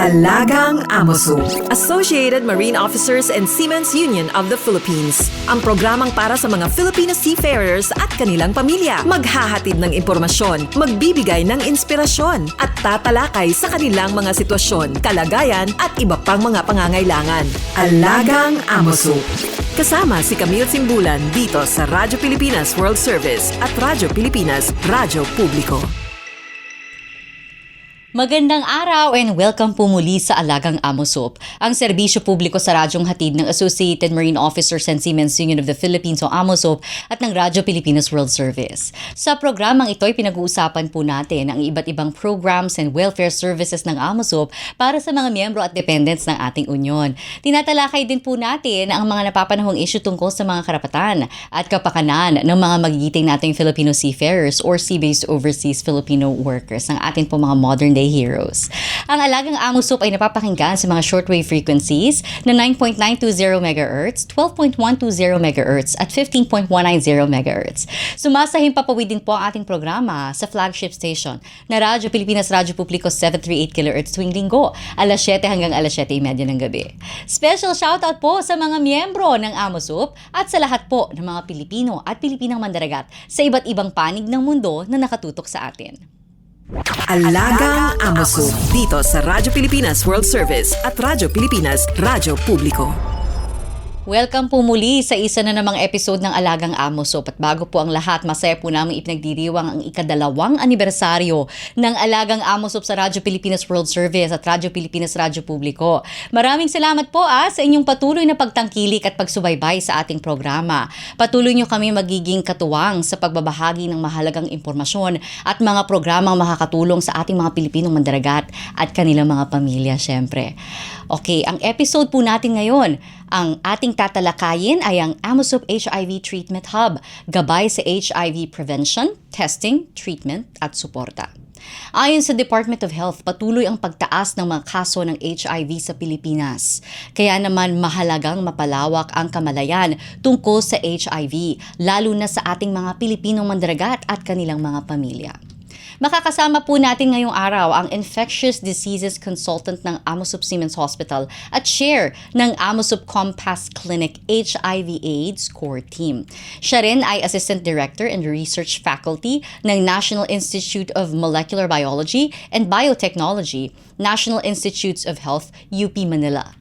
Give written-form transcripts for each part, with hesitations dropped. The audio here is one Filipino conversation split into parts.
Alagang Amoso, Associated Marine Officers and Seamen's Union of the Philippines. Ang programang para sa mga Filipino seafarers at kanilang pamilya. Maghahatid ng impormasyon, magbibigay ng inspirasyon, at tatalakay sa kanilang mga sitwasyon, kalagayan at iba pang mga pangangailangan. Alagang Amoso. Kasama si Camille Simbulan dito sa Radyo Pilipinas World Service at Radyo Pilipinas Radyo Publiko. Magandang araw and welcome po muli sa Alagang Amosop, ang serbisyo publiko sa radyong hatid ng Associated Marine Officers and Seamen's Union of the Philippines o AMOSOP at ng Radyo Pilipinas World Service. Sa programang ito ay pinag-uusapan po natin ang iba't ibang programs and welfare services ng AMOSOP para sa mga miyembro at dependents ng ating union. Tinatalakay din po natin ang mga napapanahong issue tungkol sa mga karapatan at kapakanan ng mga magigiting nating Filipino seafarers or sea-based overseas Filipino workers, ang atin po mga modern-day heroes. Ang Alagang Amosop ay napapakinggan sa mga shortwave frequencies na 9.920 MHz, 12.120 MHz at 15.190 MHz. Sumasahim papawid din po ang ating programa sa flagship station na Radyo Pilipinas Radyo Publiko 738 kHz tuwing linggo, alas 7 hanggang alas 7:30 ng gabi. Special shoutout po sa mga miyembro ng Amosop at sa lahat po ng mga Pilipino at Pilipinang mandaragat sa iba't ibang panig ng mundo na nakatutok sa atin. Alagang Amoso, dito sa Radyo Pilipinas World Service at Radyo Pilipinas Radyo Publiko. Welcome po muli sa isa na namang episode ng Alagang Amosop. At bago po ang lahat, masaya po namin ipinagdiriwang ang ika-2 anibersaryo ng Alagang Amosop sa Radyo Pilipinas World Service at Radyo Pilipinas Radyo Publiko. Maraming salamat po sa inyong patuloy na pagtangkilik at pagsubaybay sa ating programa. Patuloy nyo kami magiging katuwang sa pagbabahagi ng mahalagang impormasyon at mga programang makakatulong sa ating mga Pilipinong mandaragat at kanilang mga pamilya, syempre. Okay, ang episode po natin ngayon, ang ating tatalakayin ay ang Amosop HIV Treatment Hub, gabay sa HIV prevention, testing, treatment at suporta. Ayon sa Department of Health, patuloy ang pagtaas ng mga kaso ng HIV sa Pilipinas. Kaya naman mahalagang mapalawak ang kamalayan tungkol sa HIV, lalo na sa ating mga Pilipinong mandaragat at kanilang mga pamilya. Makakasama po natin ngayong araw ang Infectious Diseases Consultant ng Amosop Seamen's Hospital at Chair ng Amosop Compass Clinic HIV/AIDS Core Team. Siya rin ay Assistant Director and Research Faculty ng National Institute of Molecular Biology and Biotechnology, National Institutes of Health, UP Manila.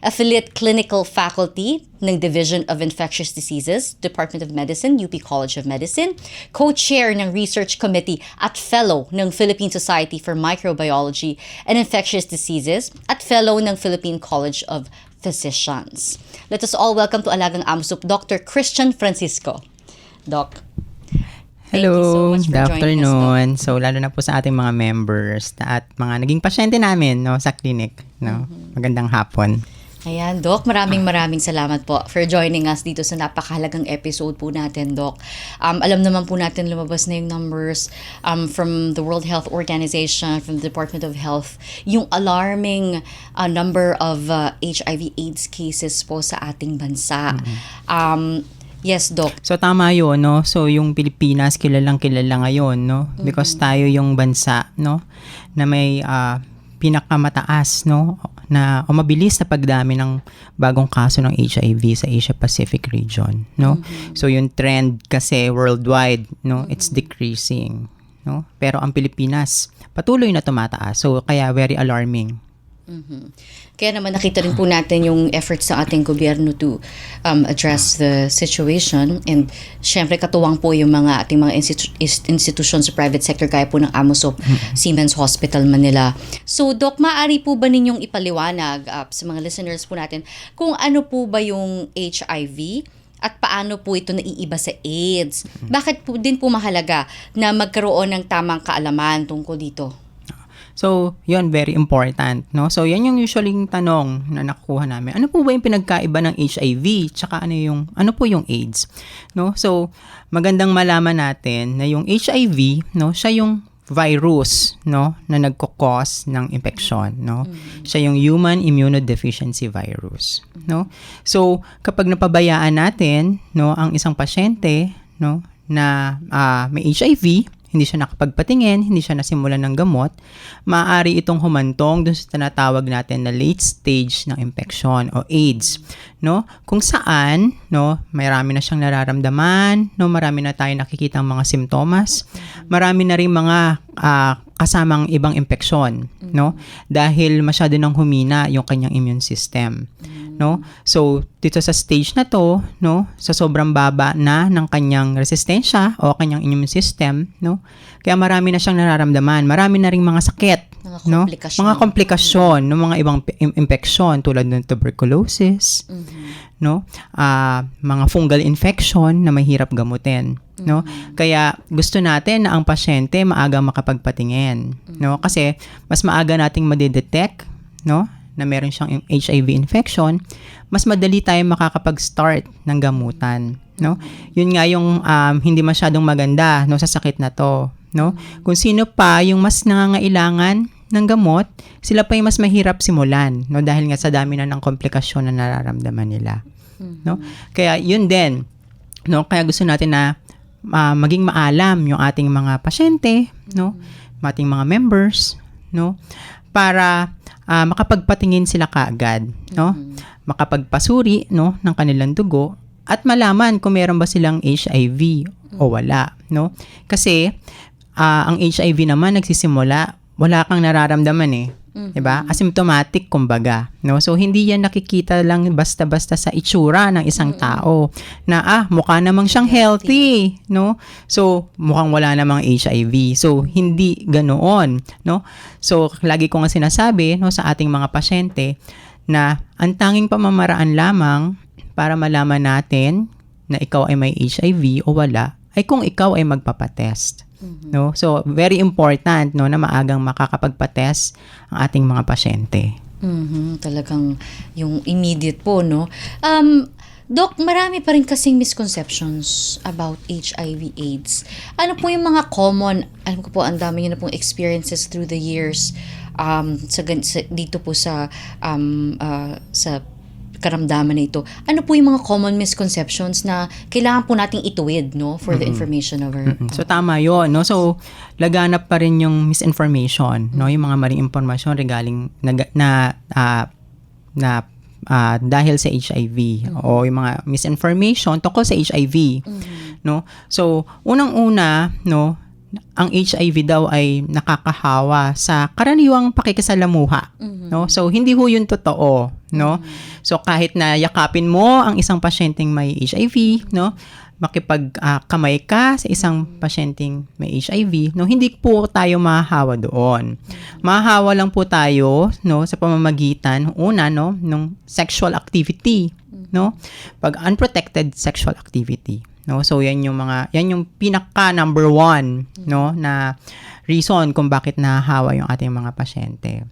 Affiliate Clinical Faculty ng Division of Infectious Diseases, Department of Medicine, UP College of Medicine, Co-Chair ng Research Committee at Fellow ng Philippine Society for Microbiology and Infectious Diseases at Fellow ng Philippine College of Physicians. Let us all welcome to Alagang Amosop, Dr. Christian Francisco. Doc. Hello, good afternoon. So lalo na po sa ating mga members at mga naging pasyente namin sa clinic. Magandang hapon. Ayan, Doc, maraming salamat po for joining us dito sa napakahalagang episode po natin, Doc. Alam naman po natin lumabas na yung numbers from the World Health Organization, from the Department of Health, yung alarming number of HIV/AIDS cases po sa ating bansa. Yes, Doc. So tama 'yon, no? So yung Pilipinas kilala ngayon, no? Because tayo yung bansa, no, na may pinakamataas, no, na mabilis na pagdami ng bagong kaso ng HIV sa Asia Pacific region, no? So yung trend kasi worldwide, no, it's decreasing, no? Pero ang Pilipinas patuloy na tumataas. So kaya very alarming. Kaya naman nakita rin po natin yung efforts sa ating gobyerno to address the situation, and syempre katuwang po yung mga ating mga institutions sa private sector gaya po ng Amosop Seamen's Hospital Manila. So Doc, maaari po ba ninyong ipaliwanag sa mga listeners po natin kung ano po ba yung HIV at paano po ito naiiba sa AIDS? Bakit po din po mahalaga na magkaroon ng tamang kaalaman tungkol dito? So, yun, very important, no? So, yan yung usually tanong na nakukuha namin. Ano po ba yung pinagkaiba ng HIV? Tsaka ano po yung AIDS? No? So, magandang malaman natin na yung HIV, no, siya yung virus, no, na nagko-cause ng infection, no? Siya yung human immunodeficiency virus, no? So, kapag napabayaan natin, no, ang isang pasyente, no, na may HIV, hindi siya nakapagpatingin, hindi siya nasimulan ng gamot, maaari itong humantong dun sa tinatawag natin na late stage ng infection o AIDS, no? Kung saan, no, marami na siyang nararamdaman, no, marami na tayo nakikitang mga simptomas, marami na rin mga kasamang ibang infeksyon, no? Dahil masyado nang humina yung kanyang immune system, no? So, dito sa stage na to, no, sa sobrang baba na ng kanyang resistensya o kanyang immune system, no? Kaya marami na siyang nararamdaman, marami na ring mga sakit, no? Mga komplikasyon, no, mga ibang infeksyon tulad ng tuberculosis, no? Mga fungal infection na mahirap gamutin, no? Kaya gusto natin na ang pasyente maagang makapagpatingin, no? Kasi mas maaga nating madidetect, no, na meron siyang HIV infection, mas madali tayong makakapag-start ng gamutan, no? Yun nga yung hindi masyadong maganda, no, sa sakit na to, no? Kung sino pa yung mas nangangailangan ng gamot, sila pa yung mas mahirap simulan, no, dahil nga sa dami na ng komplikasyon na nararamdaman nila, no? Kaya yun din, no, kaya gusto natin na maging maalam yung ating mga pasyente, no, ating mga members, no, para makapagpatingin sila kaagad, no? Makapagpasuri, no, ng kanilang dugo at malaman kung meron ba silang HIV o wala, no? Kasi ang HIV naman nagsisimula, wala kang nararamdaman eh. 'Di ba? Asymptomatic kumbaga, no? So hindi yan nakikita lang basta-basta sa itsura ng isang tao na mukha namang siyang healthy, no? So mukhang wala namang HIV. So hindi ganoon, no? So lagi ko nga sinasabi, no, sa ating mga pasyente na ang tanging pamamaraan lamang para malaman natin na ikaw ay may HIV o wala ay kung ikaw ay magpapatest. No? So, very important, no, na maagang makakapagpa-test ang ating mga pasyente. Talagang yung immediate po, no? Doc, marami pa rin kasing misconceptions about HIV/AIDS. Ano po yung mga common, alam ko po, ang dami nyo na pong experiences through the years dito po sa karamdaman na ito. Ano po yung mga common misconceptions na kailangan po nating ituwid, no, for the information of our... So, tama yun, no? So, laganap pa rin yung misinformation, no? Yung mga maling impormasyon regarding dahil sa HIV o yung mga misinformation tungkol sa HIV, no? So, unang-una, no, ang HIV daw ay nakakahawa sa karaniwang pakikisalamuha, no? So hindi ho 'yun totoo, no? So kahit na yakapin mo ang isang pasyenteng may HIV, no? Makipagkamay ka sa isang pasyenteng may HIV, no? Hindi po tayo mahahawa doon. Mahahawa lang po tayo, no, sa pamamagitan una, no, ng sexual activity, no? Pag unprotected sexual activity. No, so yan yung pinaka number 1, no, na reason kung bakit nahahawa yung ating mga pasyente.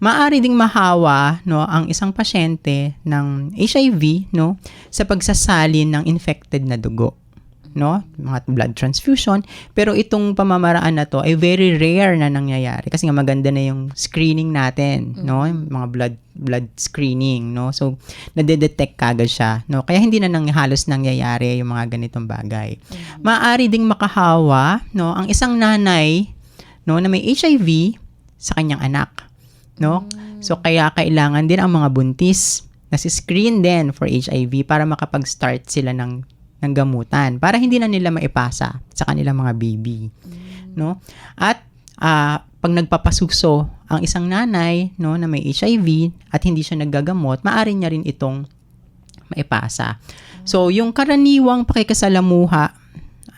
Maaari ding mahawa, no, ang isang pasyente ng HIV, no, sa pagsasalin ng infected na dugo, no, mga blood transfusion, pero itong pamamaraan na to ay very rare na nangyayari kasi nga maganda na yung screening natin, no, mga blood screening, no, so nade-detect kagad siya, no, kaya hindi na halos nangyayari yung mga ganitong bagay. Maaari ding makahawa, no, ang isang nanay, no, na may HIV sa kanyang anak, no, so kaya kailangan din ang mga buntis na si-screen din for HIV para makapag-start sila ng gamutan para hindi na nila maipasa sa kanilang mga baby, no? At pag nagpapasuso ang isang nanay, no, na may HIV at hindi siya naggagamot, maaari niya rin itong maipasa. So yung karaniwang pakikisalamuha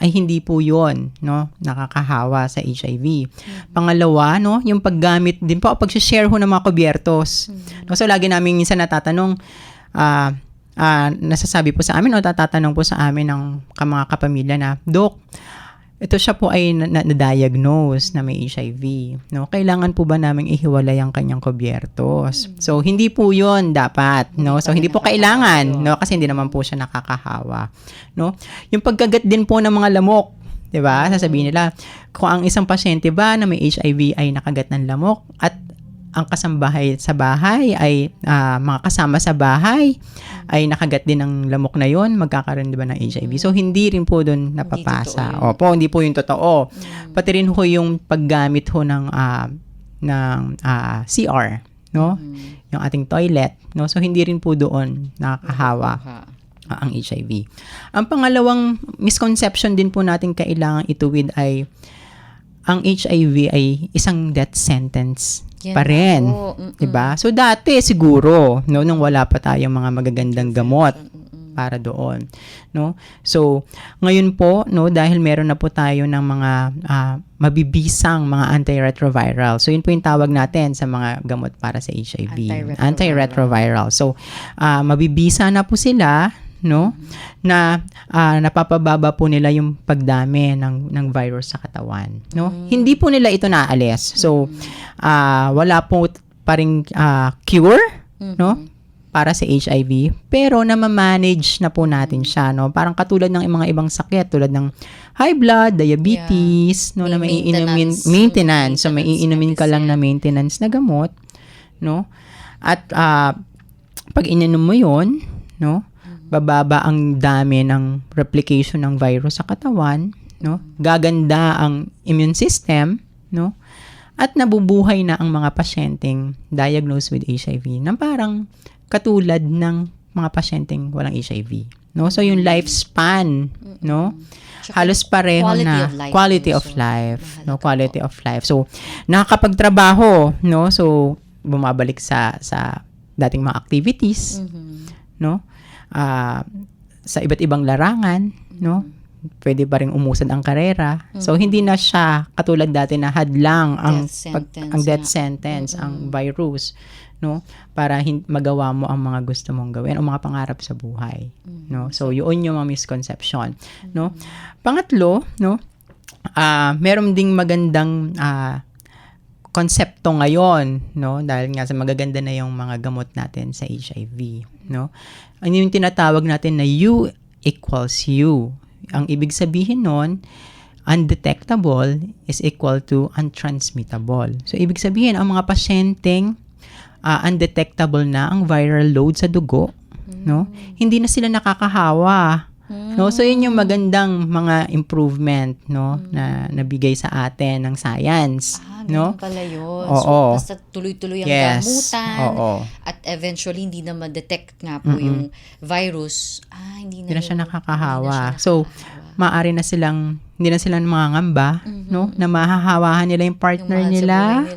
ay hindi po 'yon, no, nakakahawa sa HIV. Pangalawa, no, yung paggamit din po o pag-share ho ng mga kubyertos. No, so lagi namin minsan natatanong nasasabi po sa amin o tatatanong po sa amin ng mga kapamilya na, Dok, ito siya po ay na-diagnose na may HIV. No? Kailangan po ba namin ihiwalay ang kanyang kubyertos? So, hindi po yun dapat. No? So, hindi po kailangan. No? Kasi hindi naman po siya nakakahawa. No? Yung pagkagat din po ng mga lamok, diba? Sasabihin nila, kung ang isang pasyente ba na may HIV ay nakagat ng lamok at ang kasambahay sa bahay ay mga kasama sa bahay ay nakagat din ng lamok na yon, magkakaroon di ba ng HIV? So, hindi rin po doon napapasa. Hindi totoo yun. Hindi po yung totoo. Pati rin ho yung paggamit ho ng CR, no? Yung ating toilet, no? So, hindi rin po doon nakakahawa ang HIV. Ang pangalawang misconception din po natin kailangan ituwid ay ang HIV ay isang death sentence pa rin. Diba? So, dati siguro, no, nung wala pa tayong mga magagandang gamot para doon. No? So, ngayon po, no, dahil meron na po tayo ng mga mabibisang mga antiretroviral. So, yun po yung tawag natin sa mga gamot para sa HIV. Antiretroviral. So, mabibisa na po sila, no, na napapababa po nila yung pagdami ng virus sa katawan, no. Hindi po nila ito naalis. So wala po pa ring cure, no, para sa HIV, pero na-manage na po natin siya, no. Parang katulad ng mga ibang sakit tulad ng high blood, diabetes, no, na maiinumin maintenance. So maiinumin ka lang na maintenance na gamot, no. At pag ininom mo 'yon, no, bababa ang dami ng replication ng virus sa katawan, no? Gaganda ang immune system, no? At nabubuhay na ang mga pasyenteng diagnosed with HIV na parang katulad ng mga pasyenteng walang HIV, no? So yung lifespan, no? Halos pareho na quality of life, no? Quality of life. So nakakapagtrabaho, no? So bumabalik sa dating mga activities, no? Sa iba't ibang larangan, no? Pwede pa ring umusad ang karera. So, hindi na siya katulad dati na hadlang ang death sentence, ang virus, no? Para magawa mo ang mga gusto mong gawin o mga pangarap sa buhay, no? So, yun yung mga misconception, no? Pangatlo, no? Meron ding magandang konsepto ngayon, no? Dahil nga sa magaganda na yung mga gamot natin sa HIV, no? Ano yung tinatawag natin na U equals U. Ang ibig sabihin nun, undetectable is equal to untransmittable. So, ibig sabihin, ang mga pasyenteng undetectable na ang viral load sa dugo, no? Hindi na sila nakakahawa. No? So, yun yung magandang mga improvement, no, na nabigay sa atin ng science. No? Pala yun. Oo. So, basta tuloy-tuloy ang gamutan. Oo. At eventually, hindi na ma-detect nga po yung virus. Hindi na siya nakakahawa. So, maaari na silang, hindi na sila mangangamba, no? Na mahahawahan nila yung partner nila.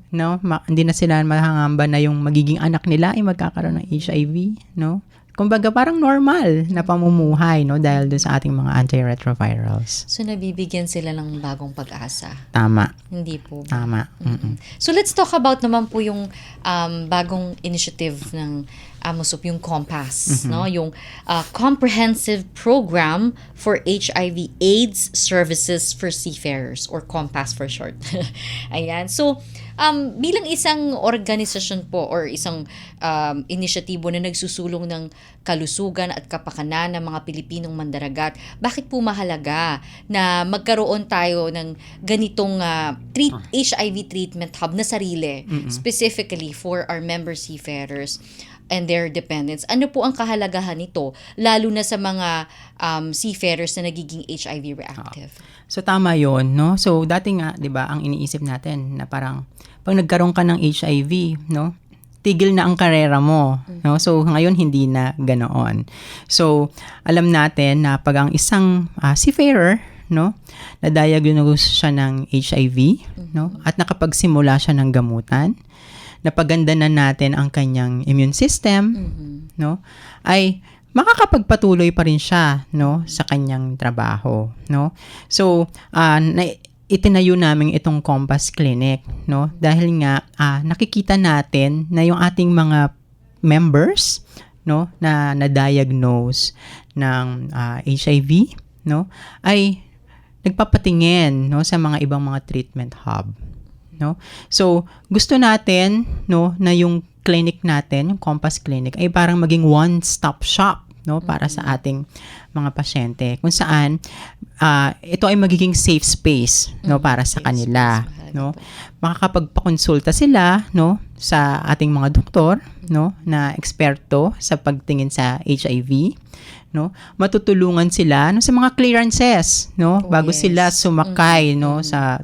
No? Hindi na sila mahangamba na yung magiging anak nila ay magkakaroon ng HIV, no? Kumbaga, parang normal na pamumuhay, no? Dahil doon sa ating mga antiretrovirals. So, nabibigyan sila ng bagong pag-asa. Tama. Hindi po. Tama. So, let's talk about naman po yung bagong initiative ng AMOSUP, yung COMPAS, no? Yung Comprehensive Program for HIV/AIDS Services for Seafarers, or COMPAS for short. Ayan. So, bilang isang organisasyon po or isang inisyatibo na nagsusulong ng kalusugan at kapakanan ng mga Pilipinong mandaragat, bakit po mahalaga na magkaroon tayo ng ganitong HIV treatment hub na sarili, specifically for our member seafarers and their dependents? Ano po ang kahalagahan nito, lalo na sa mga seafarers na nagiging HIV reactive? So, tama yun, no? So, dati nga, di ba, ang iniisip natin na parang pag nagkaroon ka ng HIV, no, tigil na ang karera mo, no? So, ngayon, hindi na ganoon. So, alam natin na pag ang isang seafarer, no, na-diagnose siya ng HIV, no, at nakapagsimula siya ng gamutan, napaganda na natin ang kanyang immune system, no, ay makakapagpatuloy pa rin siya, no, sa kanyang trabaho, no. So, itinayo namin itong COMPAS Clinic, no, dahil nga nakikita natin na yung ating mga members, no, na na-diagnose ng HIV, no, ay nagpapatingin, no, sa mga ibang mga treatment hub, no. So, gusto natin, no, na yung clinic natin, yung COMPAS Clinic, ay parang maging one-stop shop, no, para sa ating mga pasyente, kung saan ito ay magiging safe space, no, para sa kanila, no. makakapagpakonsulta sila, no, sa ating mga doktor, no, na eksperto sa pagtingin sa HIV, no. Matutulungan sila no sa mga clearances, no, bago sila sumakay, no, sa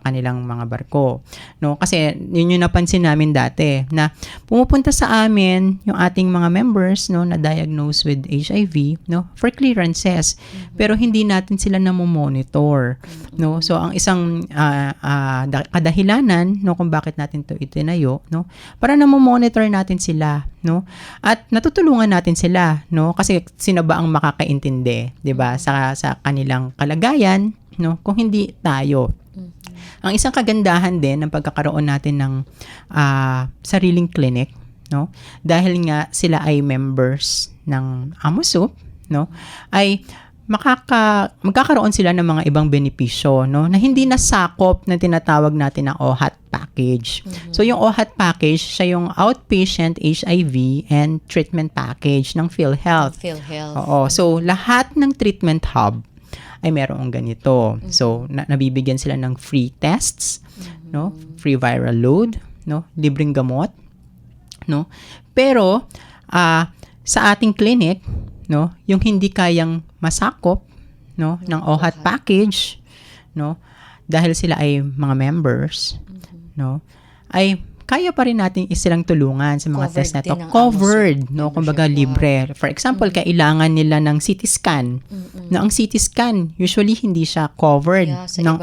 kanilang mga barko, no. Kasi yun yung napansin namin dati na pumupunta sa amin yung ating mga members, no, na diagnosed with HIV, no, for clearances. Pero hindi natin sila namomonitor, no. So ang isang kadahilanan, no, kung bakit natin to itinayo, no, para namomonitor natin sila, no, at natutulungan natin sila, no, kasi sino ba ang makakaintindi, 'di ba, sa kanilang kalagayan, no, kung hindi tayo. Ang isang kagandahan din ng pagkakaroon natin ng sariling clinic, no, dahil nga sila ay members ng AMOSUP, no, ay magkakaroon sila ng mga ibang benepisyo, no, na hindi nasakop na tinatawag natin na OHAT package. So yung OHAT package, siya yung outpatient HIV and treatment package ng PhilHealth. Oo. So lahat ng treatment hub ay merong ganito. So nabibigyan sila ng free tests, no, free viral load, no, libreng gamot, no. Pero sa ating clinic, no, yung hindi kayang masakop, no, ng OHAT package, no, dahil sila ay mga members, no, ay kaya pa rin natin silang tulungan sa mga test na to. Covered, no, kumbaga libre. For example, kailangan nila ng CT scan. No, ang CT scan, usually hindi siya covered ng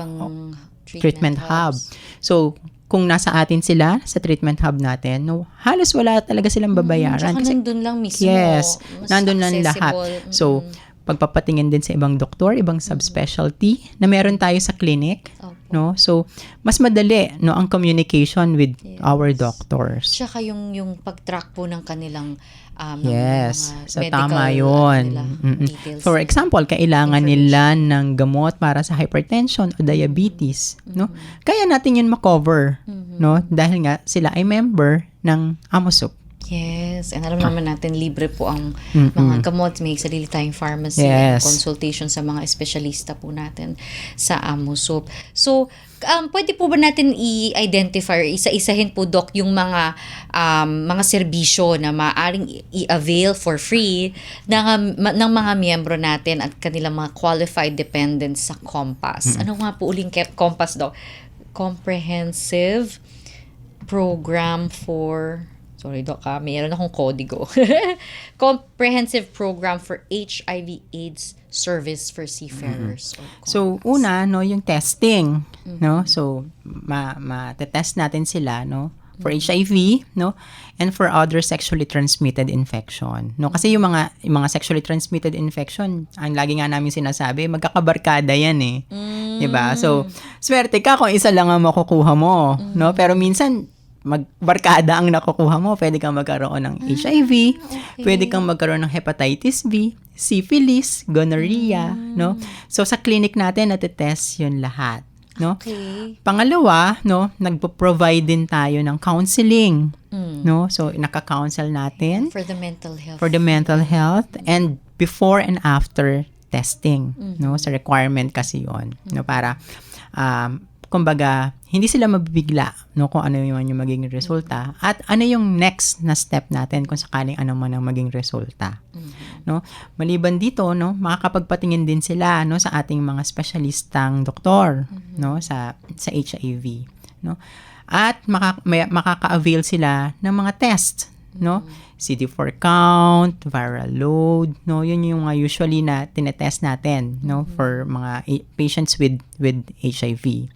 treatment hub. So, kung nasa atin sila, sa treatment hub natin, no, halos wala talaga silang babayaran. Kasi nandun lang mismo. Yes, nandun lang lahat. So, pagpapatingin din sa ibang doktor, ibang subspecialty na meron tayo sa clinic, no? So, mas madali, no, ang communication with our doctors. Tsaka yung pag-track po ng kanilang yes, mga so medical, tama yun. details. For example, kailangan nila ng gamot para sa hypertension o diabetes, no? Kaya natin yun makover, no? Dahil nga sila ay member ng AMOSUP. Yes, and alam naman natin, libre po ang mga gamot. May sarili tayong pharmacy and consultation sa mga espesyalista po natin sa AMOSUP. So, pwede po ba natin i-identify, isa-isahin po, Doc, yung mga serbisyo na maaaring i-avail for free ng mga miyembro natin at kanilang mga qualified dependents sa COMPAS? Ano nga po uling COMPAS, Doc? Comprehensive Program for... Sorry, Doc, mayroon akong kodigo. Comprehensive Program for HIV/AIDS Service for Seafarers. So, una, no, yung testing, no? So, ma-test natin sila, no? For HIV, no? And for other sexually transmitted infection, no? Kasi yung mga sexually transmitted infection, ang lagi nga namin sinasabi, magkakabarkada yan eh. 'Di ba? So, swerte ka kung isa lang ang makukuha mo, no? Pero minsan magbarkada ang nakukuha mo. Pwede kang magkaroon ng HIV, pwede kang magkaroon ng hepatitis B, syphilis, gonorrhea, no? So sa clinic natin natetest 'yun lahat, no? Pangalawa, no, nagpo-provide din tayo ng counseling, no? So naka-counsel natin for the mental health and before and after testing, no? Sa requirement kasi 'yon, no, para kumbaga, hindi sila mabibigla, no, kung ano yung magiging resulta at ano yung next na step natin kung sakaling ano man ang maging resulta. No? Maliban dito, no, makakapagpatingin din sila, no, sa ating mga espesyalistang doktor, no, sa HIV, no. At makaka-avail sila ng mga test, no. CD4 count, viral load, no, yun yung usually na tinetest natin, no, for mga patients with HIV,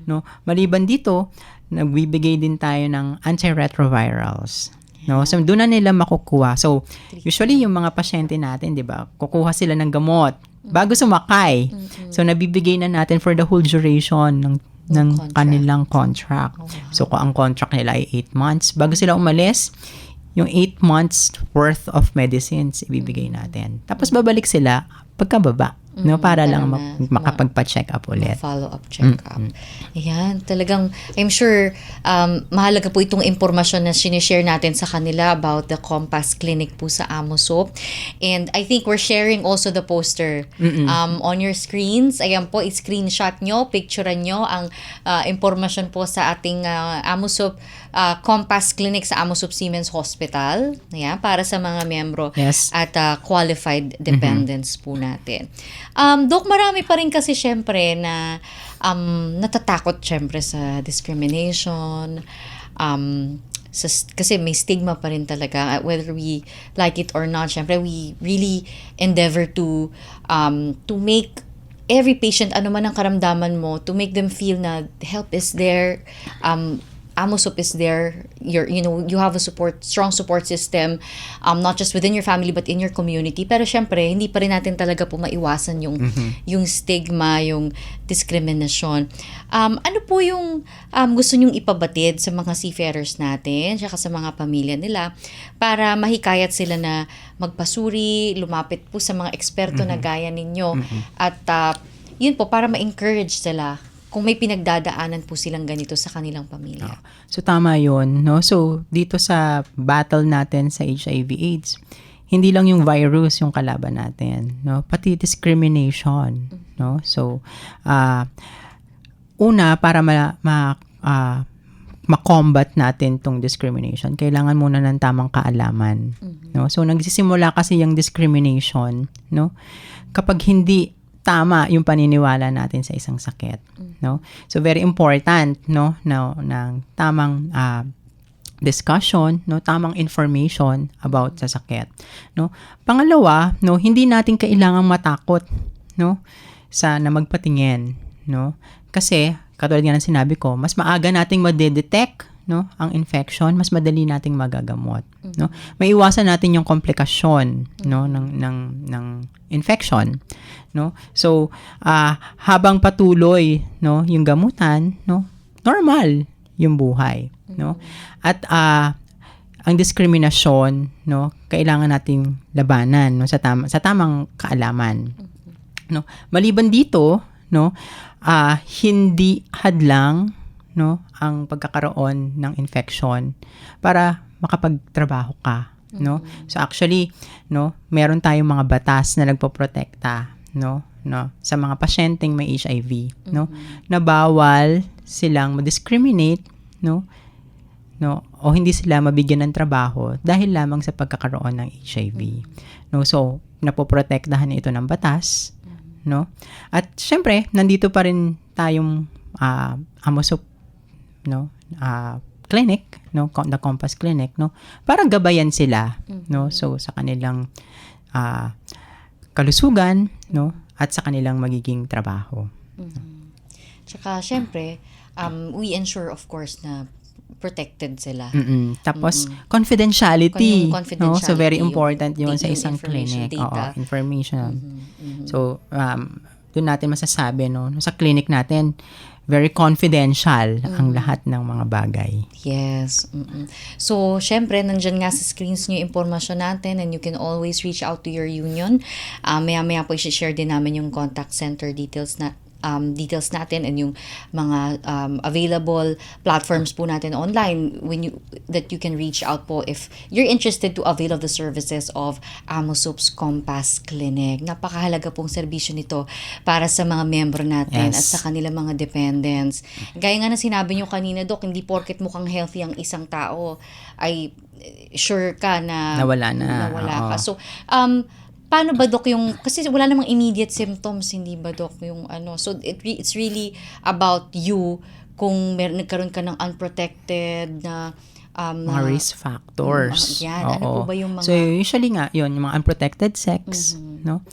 no. Maliban dito, nagbibigay din tayo ng antiretrovirals, no. So doon na nila makukuha. So usually yung mga pasyente natin, 'di ba, kukuha sila ng gamot bago sumakay. So nabibigay na natin for the whole duration ng kanilang contract. So kung ang contract nila ay 8 months, bago sila umalis, yung 8 months worth of medicines ibibigay natin. Tapos babalik sila pagkababa. no, para para lang makapagpa-check up ulit. Follow-up check-up. Ayan, talagang, I'm sure, mahalaga po itong impormasyon na sinishare natin sa kanila about the Compass Clinic po sa Amosop. And I think we're sharing also the poster on your screens. Ayan po, i-screenshot nyo, picturean nyo ang impormasyon po sa ating Amosop Compass Clinic sa Amosop Siemens Hospital. Ayan, para sa mga miyembro Yes. at qualified dependents po natin. Doc, marami pa rin kasi syempre na natatakot syempre sa discrimination, kasi may stigma pa rin talaga, whether we like it or not. Syempre, we really endeavor to make every patient, ano man ang karamdaman mo, to make them feel na help is there, Amosop is there. You have a strong support system, not just within your family but in your community. Pero syempre, hindi pa rin natin talaga po maiwasan yung stigma, yung diskriminasyon. Ano po yung gusto nyong ipabatid sa mga seafarers natin, saka sa mga pamilya nila, para mahikayat sila na magpasuri, lumapit po sa mga eksperto na gaya ninyo, at yun po, para ma-encourage sila kung may pinagdadaanan po silang ganito sa kanilang pamilya. So tama 'yon, no? So dito sa battle natin sa HIV/AIDS, hindi lang yung virus yung kalaban natin, no? Pati discrimination, no? So una, para ma-combat natin tong discrimination, kailangan muna ng tamang kaalaman, no? So nagsisimula kasi yung discrimination, no? Kapag hindi tama yung paniniwala natin sa isang sakit, no? So very important, no, ng tamang discussion, no, tamang information about sa sakit, no? Pangalawa, no, hindi natin kailangang matakot, no, na magpatingin, no? Kasi katulad nga ng sinabi ko, mas maaga nating ma-detect, no, ang infection, mas madali nating magagamot, no? Maiiwasan natin yung komplikasyon, no, ng infection, no? So habang patuloy, no, yung gamutan, no, normal yung buhay, no? At ang diskriminasyon, no, kailangan nating labanan, no, sa tamang kaalaman, no? Maliban dito, no, hindi hadlang, no, ang pagkakaroon ng infection para makapagtrabaho ka, no? So actually, no, meron tayong mga batas na nagpoprotekta, no, sa mga pasyenteng may HIV, no, na bawal silang ma-discriminate, no, o hindi sila mabigyan ng trabaho dahil lamang sa pagkakaroon ng HIV, no? So napoprotektahan ito ng batas, no? At syempre, nandito pa rin tayong Amosop, no, clinic, no, the Compass Clinic, no, para gabayan sila, no, so sa kanilang kalusugan, no, at sa kanilang magiging trabaho. Tsaka syempre, we ensure of course na protected sila. Tapos confidentiality, Yung confidentiality, no, so very important yung yun sa isang information, clinic. data. Information. So doon natin masasabi, no, sa clinic natin, very confidential ang lahat ng mga bagay. Yes. So, syempre, nandyan nga sa screens nyo yung impormasyon natin, and you can always reach out to your union. Maya-maya po i-share din namin yung contact center details natin and yung mga available platforms po natin online that you can reach out po if you're interested to avail of the services of Amosop's Compass Clinic. Napakahalaga pong serbisyo nito para sa mga member natin at sa kanilang mga dependents. Gaya nga na sinabi nyo kanina, Doc, hindi porket mukhang healthy ang isang tao ay sure ka na nawala ka. So, paano ba, Doc, kasi wala namang immediate symptoms, hindi ba, Doc, yung ano? So, it's really about you kung nagkaroon ka ng unprotected na mga risk factors. Ano po ba yung mga... So, usually nga, yun, yung mga unprotected sex, no?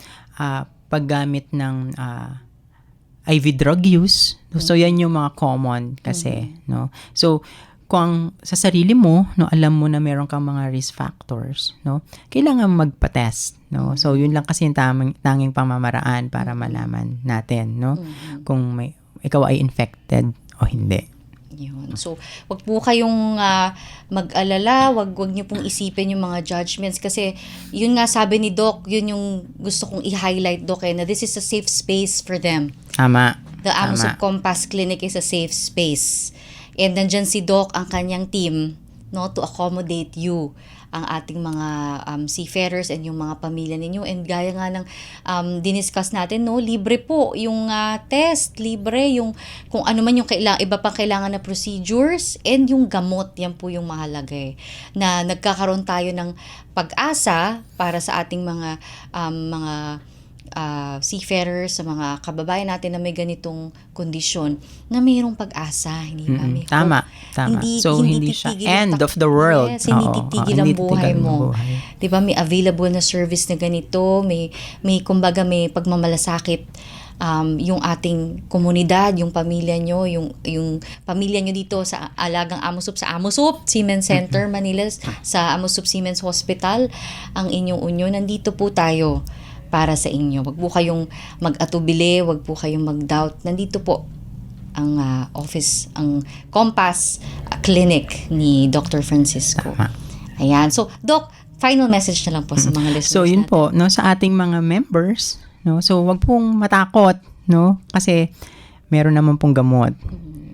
Paggamit ng IV drug use. So, yan yung mga common kasi, no? So, kung sa sarili mo, no, alam mo na meron kang mga risk factors, no, kailangan magpa-test, no. So yun lang kasi yung tanging pamamaraan para malaman natin, no, kung ikaw ay infected o hindi. Yun. So, wag po kayong mag-alala, wag niyo pong isipin yung mga judgments kasi yun nga sabi ni Doc, yun yung gusto kong i-highlight, Doc, na this is a safe space for them. Tama. The AMOSUP Compass Clinic is a safe space. And nandyan si Doc, ang kanyang team, no, to accommodate you, ang ating mga seafarers and yung mga pamilya ninyo. And gaya nga ng diniscuss natin, no, libre po yung test, libre yung kung ano man yung iba pang kailangan na procedures and yung gamot, yan po yung mahalaga na nagkakaroon tayo ng pag-asa para sa ating mga seafarers, sa mga kababayan natin na may ganitong kondisyon, na mayroong pag-asa, hindi ba? May Tama. So, hindi siya end of the world. Yes, hindi titigil ang buhay mo. Diba, may available na service na ganito, may kumbaga may pagmamalasakit yung ating komunidad, yung pamilya nyo, yung pamilya nyo dito sa Alagang AMOSUP, sa AMOSUP Seamen's Center, Manila, sa AMOSUP Seamen's Hospital, ang inyong unyo, nandito po tayo para sa inyo. Wag po kayong mag-atubili, wag po kayong mag-doubt. Nandito po ang office, ang Compass Clinic ni Dr. Francisco. Tama. Ayan. So, Doc, final message na lang po sa mga listeners So, yun natin. po, no, sa ating mga members, no, so wag pong matakot, no, kasi meron naman pong gamot,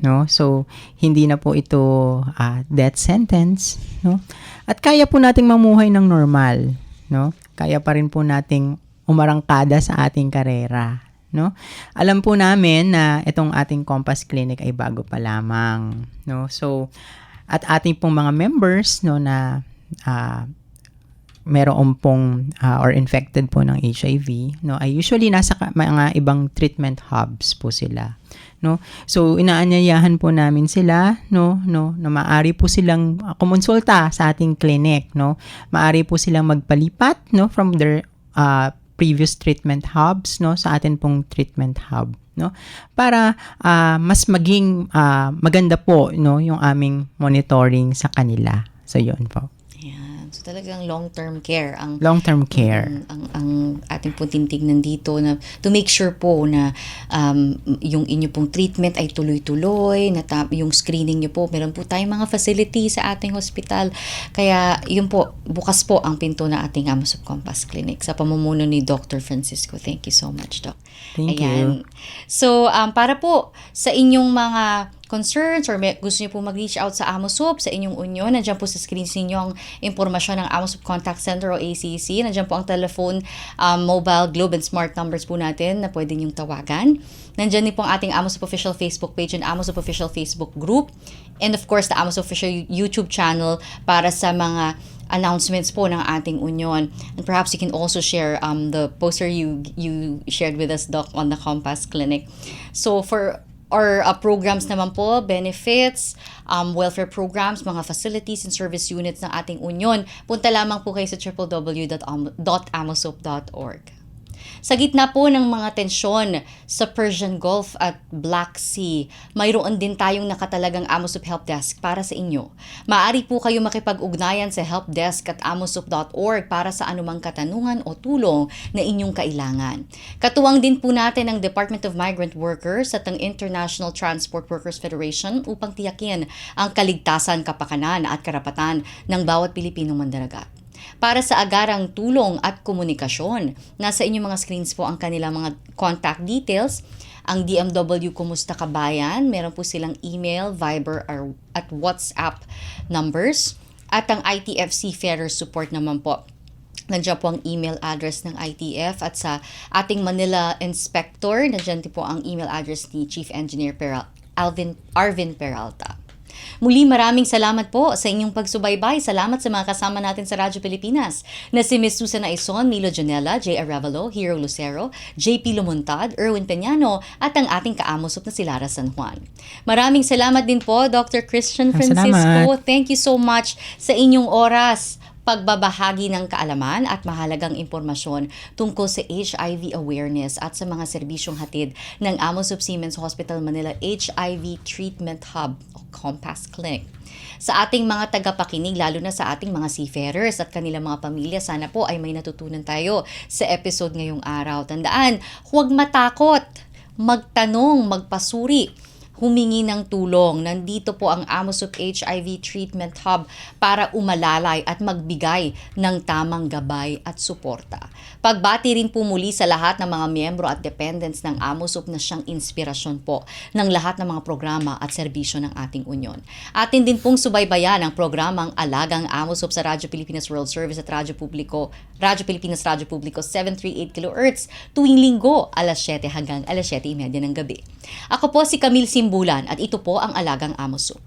no, so hindi na po ito death sentence, no, at kaya po nating mamuhay ng normal, no, kaya pa rin po nating umarangkada sa ating karera, no. Alam po namin na itong ating Compass Clinic ay bago pa lamang, no. So, at ating pong mga members, no, na meron pong or infected po ng HIV, no, ay usually nasa mga ibang treatment hubs po sila, no. So inaanyayahan po namin sila, no, na maaari po silang kumonsulta sa ating clinic, no. Maaari po silang magpalipat, no, from their previous treatment hubs, no, sa atin pong treatment hub, no, para mas maging maganda po, no, yung aming monitoring sa kanila. So yun po. Ayan. So talagang long-term care ang ang ating pong tinitignan dito, na to make sure po na yung inyo pong treatment ay tuloy-tuloy, na yung screening nyo po, meron po tayong mga facility sa ating hospital. Kaya yun po, bukas po ang pinto na ating AMOSUP Compass Clinic sa pamumuno ni Dr. Francisco. Thank you so much, Doc. Thank you. So, para po sa inyong mga concerns or gusto niyo po mag-reach out sa AMOSUP, sa inyong union, nandiyan po sa screens ninyo ang impormasyon ng AMOSUP Contact Center o ACC. Nandiyan po ang telephone, mobile, globe, and smart numbers po natin na pwede niyong tawagan. Nandiyan din po ang ating AMOSUP official Facebook page and AMOSUP official Facebook group. And of course, the AMOSUP official YouTube channel para sa mga announcements po ng ating union. And perhaps you can also share the poster you shared with us, Doc, on the Compass Clinic. So for our programs naman po, benefits, welfare programs, mga facilities and service units ng ating union, punta lamang po kayo sa www.amosup.org. Sa gitna po ng mga tensyon sa Persian Gulf at Black Sea, mayroon din tayong nakatalagang AMOSUP Help Desk para sa inyo. Maaari po kayo makipag-ugnayan sa helpdesk@amosup.org para sa anumang katanungan o tulong na inyong kailangan. Katuwang din po natin ang Department of Migrant Workers at ang International Transport Workers Federation upang tiyakin ang kaligtasan, kapakanan at karapatan ng bawat Pilipinong mandaragat. Para sa agarang tulong at komunikasyon, nasa inyong mga screens po ang kanilang mga contact details. Ang DMW Kumusta Kabayan, meron po silang email, Viber at WhatsApp numbers. At ang ITF Seafarer Support naman po, nandiyan po ang email address ng ITF, at sa ating Manila Inspector, nandiyan po ang email address ni Chief Engineer Arvin Peralta. Muli, maraming salamat po sa inyong pagsubaybay. Salamat sa mga kasama natin sa Radyo Pilipinas na si Ms. Susan Aison, Milo Janela, J. Arevalo, Hero Lucero, JP Lumuntad, Erwin Peñano, at ang ating kaamosop na si Lara San Juan. Maraming salamat din po, Dr. Christian Francisco. Salamat. Thank you so much sa inyong oras, pagbabahagi ng kaalaman at mahalagang impormasyon tungkol sa HIV awareness at sa mga serbisyong hatid ng AMOSUP Seamen's Hospital Manila HIV Treatment Hub o Compass Clinic. Sa ating mga tagapakinig, lalo na sa ating mga seafarers at kanilang mga pamilya, sana po ay may natutunan tayo sa episode ngayong araw. Tandaan, huwag matakot, magtanong, magpasuri. humingi ng tulong. Nandito po ang AMOSUP HIV Treatment Hub para umalalay at magbigay ng tamang gabay at suporta. Pagbati rin po muli sa lahat ng mga miyembro at dependents ng AMOSUP na siyang inspirasyon po ng lahat ng mga programa at serbisyo ng ating unyon. Atin din pong subaybayan ang programang Alagang AMOSUP sa Radyo Pilipinas World Service at Radyo Pilipinas Radyo Publiko 738 kHz tuwing linggo alas 7 hanggang alas 7:30 ng gabi. Ako po si Camille Simbulan at ito po ang Alagang AMOSUP.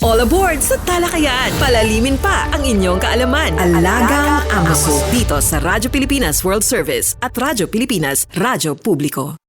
All aboard sa talakayan. Palalimin pa ang inyong kaalaman. Alagang AMOSUP dito sa Radyo Pilipinas World Service at Radyo Pilipinas Radyo Publiko.